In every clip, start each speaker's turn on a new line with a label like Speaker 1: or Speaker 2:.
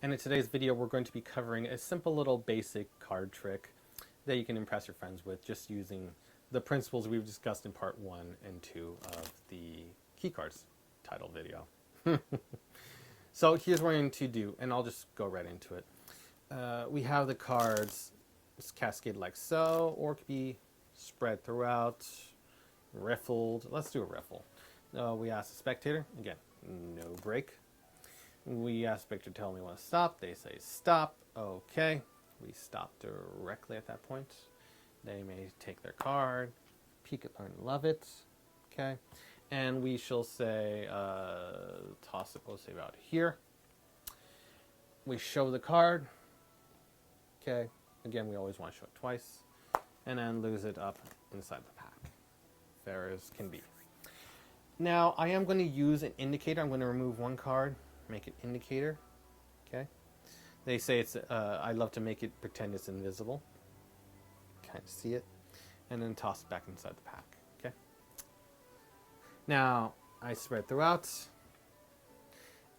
Speaker 1: And in today's video, we're going to be covering a simple little basic card trick that you can impress your friends with just using the principles we've discussed in part 1 and 2 of the key cards title video. So here's what we're going to do, and I'll just go right into it. We have the cards cascaded like so, or it could be spread throughout, riffled. Let's do a riffle. We ask the spectator, again, no break. We ask the spectator to tell me when to stop. They say stop. Okay. We stop directly at that point. They may take their card, peek it, learn, love it. Okay. And we shall say, toss it, we'll say about here. We show the card. Okay. Again, we always want to show it twice. And then lose it up inside the pack. Fair as can be. Now, I am going to use an indicator. I'm going to remove one card, make it indicator. Okay. They say it's, I love to make it pretend it's invisible. Kind of see it. And then toss it back inside the pack. Okay. Now, I spread throughout.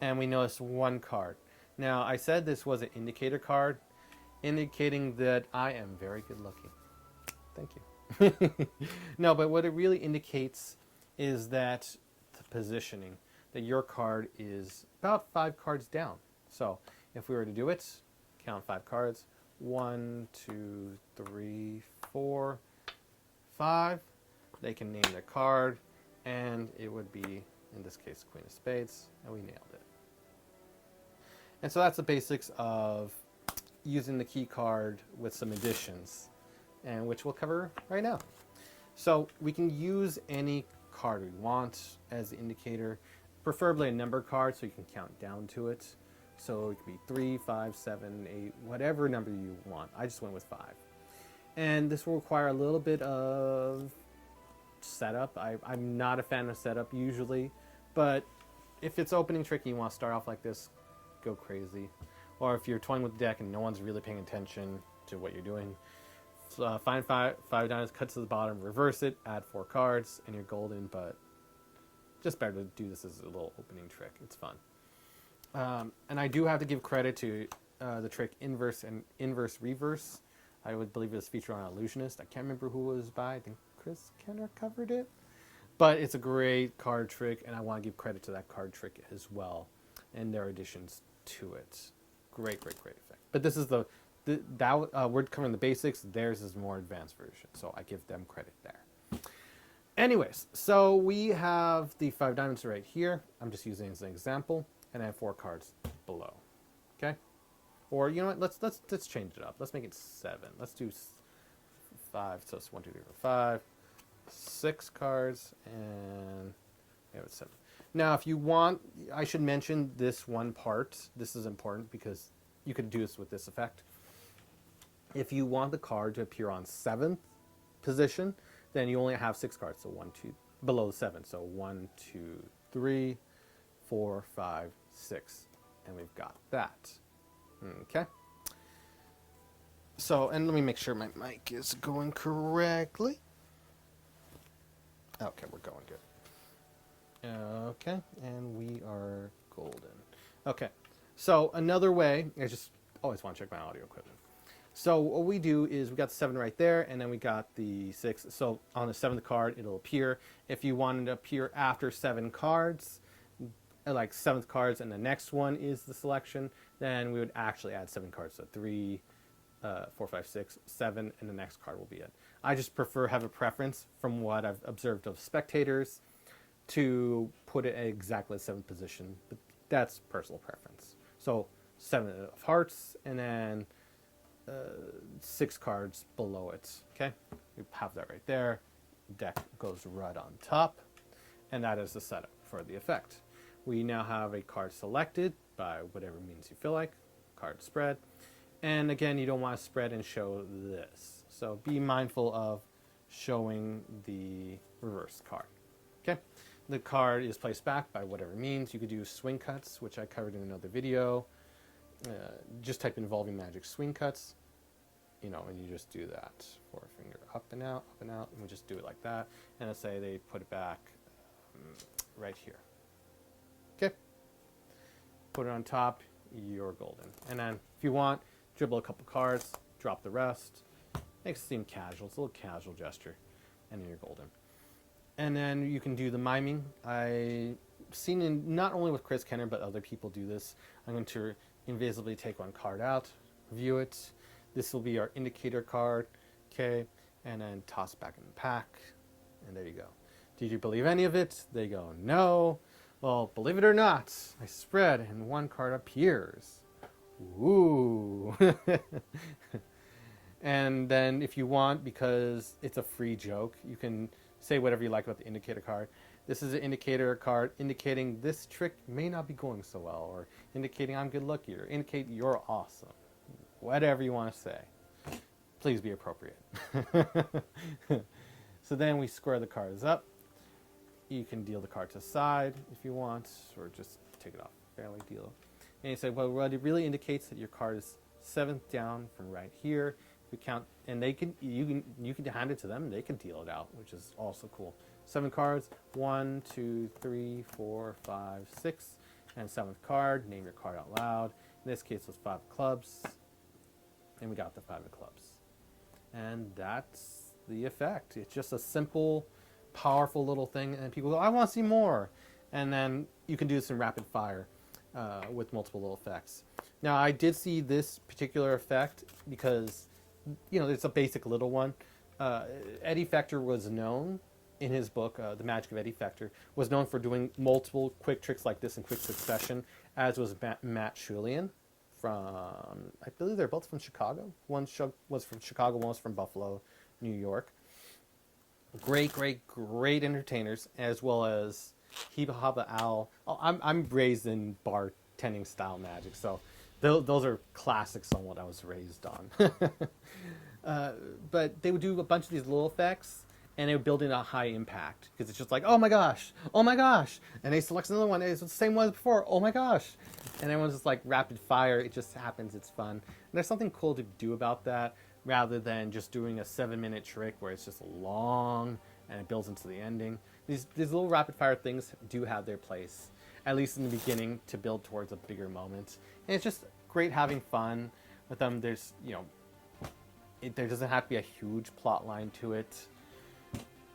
Speaker 1: And we notice one card. Now, I said this was an indicator card, indicating that I am very good looking. Thank you. No, but what it really indicates is that the positioning, that your card is about 5 cards down. So if we were to do it, count 5 cards, 1, 2, 3, 4, 5. They can name their card, and it would be, in this case, Queen of Spades, and we nailed it. And so that's the basics of using the key card with some additions, and which we'll cover right now. So we can use any card we want as the indicator, preferably a number card so you can count down to it. So it could be 3, 5, 7, 8, whatever number you want. I just went with 5. And this will require a little bit of setup. I'm not a fan of setup usually, but if it's opening trick and you want to start off like this, go crazy. Or if you're toying with the deck and no one's really paying attention to what you're doing, find 5 diamonds, cut to the bottom, reverse it, add 4 cards, and you're golden. But just better to do this as a little opening trick. It's fun. And I do have to give credit to the trick inverse and inverse reverse. I would believe it was featured on Illusionist. I can't remember who it was by. I think Chris Kenner covered it. But it's a great card trick, and I want to give credit to that card trick as well and their additions to it. Great effect. But this is we're covering the basics. Theirs is a more advanced version, so I give them credit there. Anyways, so we have the 5 diamonds right here. I'm just using it as an example, and I have 4 cards below. Okay, or you know what? Let's change it up. Let's make it 7. Let's do 5. So it's 1, 2, 3, 4, 5, 6 cards, and we have it 7. Now, if you want, I should mention this one part. This is important because you could do this with this effect. If you want the card to appear on 7th position, then you only have 6 cards. So 1, 2, below 7. So 1, 2, 3, 4, 5, 6. And we've got that. Okay. So, and let me make sure my mic is going correctly. Okay, we're going good. Okay, and we are golden. Okay, so another way, I just always want to check my audio equipment. So what we do is we got the 7 right there, and then we got the 6. So on the 7th card, it'll appear. If you want it to appear after 7 cards, like 7th cards, and the next one is the selection, then we would actually add 7 cards. So 3, 4, 5, 6, 7, and the next card will be it. I just have a preference from what I've observed of spectators to put it at exactly the 7th position, but that's personal preference. So 7 of hearts, and then 6 cards below it. Okay, we have that right there. Deck goes right on top, and that is the setup for the effect. We now have a card selected by whatever means you feel like. Card spread, and again, you don't want to spread and show this. So be mindful of showing the reverse card. Okay. The card is placed back by whatever means. You could do swing cuts, which I covered in another video. Just type involving magic swing cuts, and you just do that. 4-finger up and out, and we just do it like that. And let's say they put it back right here. Okay. Put it on top. you're golden. And then if you want, dribble a couple cards, drop the rest. Makes it seem casual. It's a little casual gesture. And then you're golden. And then you can do the miming. I've seen in, not only with Chris Kenner, but other people do this. I'm going to invisibly take one card out, view it. This will be our indicator card. Okay. And then toss it back in the pack. And there you go. Did you believe any of it? They go, no. Well, believe it or not, I spread and one card appears. Ooh. And then if you want, because it's a free joke, you can say whatever you like about the indicator card. This is an indicator card indicating this trick may not be going so well, or indicating I'm good lucky, or indicate you're awesome. Whatever you want to say. Please be appropriate. So then we square the cards up. You can deal the card to the side if you want, or just take it off. Fairly deal. And you say, well, what it really indicates that your card is 7th down from right here. We count, and they can you can hand it to them, and they can deal it out, which is also cool. 7 cards, 1, 2, 3, 4, 5, 6, and 7th card. Name your card out loud. In this case, it was 5 of clubs, and we got the 5 of clubs, and that's the effect. It's just a simple, powerful little thing, and people go, I want to see more, and then you can do this in rapid fire with multiple little effects. Now, I did see this particular effect because, you know, it's a basic little one. Eddie Fector was known in his book, The Magic of Eddie Fector, was known for doing multiple quick tricks like this in quick succession, as was Matt Schulian from, I believe they're both from Chicago. One was from Chicago, one was from Buffalo, New York. Great entertainers, as well as Heba Haba Al. Oh, I'm raised in bartending style magic, so those are classics on what I was raised on. But they would do a bunch of these little effects, and they would build in a high impact, because it's just like, oh my gosh, and they select another one, it's the same one as before, oh my gosh, and everyone's just like rapid fire. It just happens. It's fun, and there's something cool to do about that, rather than just doing a 7-minute trick where it's just long and it builds into the ending. These little rapid fire things do have their place, at least in the beginning, to build towards a bigger moment. And it's just great having fun with them. There's, you know, there doesn't have to be a huge plot line to it,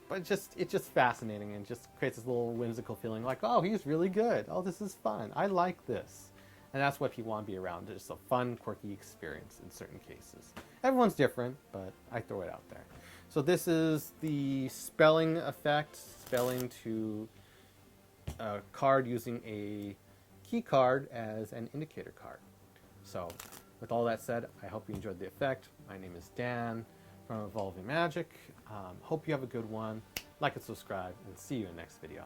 Speaker 1: but it's just fascinating, and just creates this little whimsical feeling like, oh, he's really good. Oh, this is fun. I like this. And that's what people want to be around. Just a fun, quirky experience in certain cases. Everyone's different, but I throw it out there. So this is the spelling effect, spelling to a card using a key card as an indicator card. So with all that said, I hope you enjoyed the effect. My name is Dan from Evolving Magic. Hope you have a good one. Like and subscribe, and see you in the next video.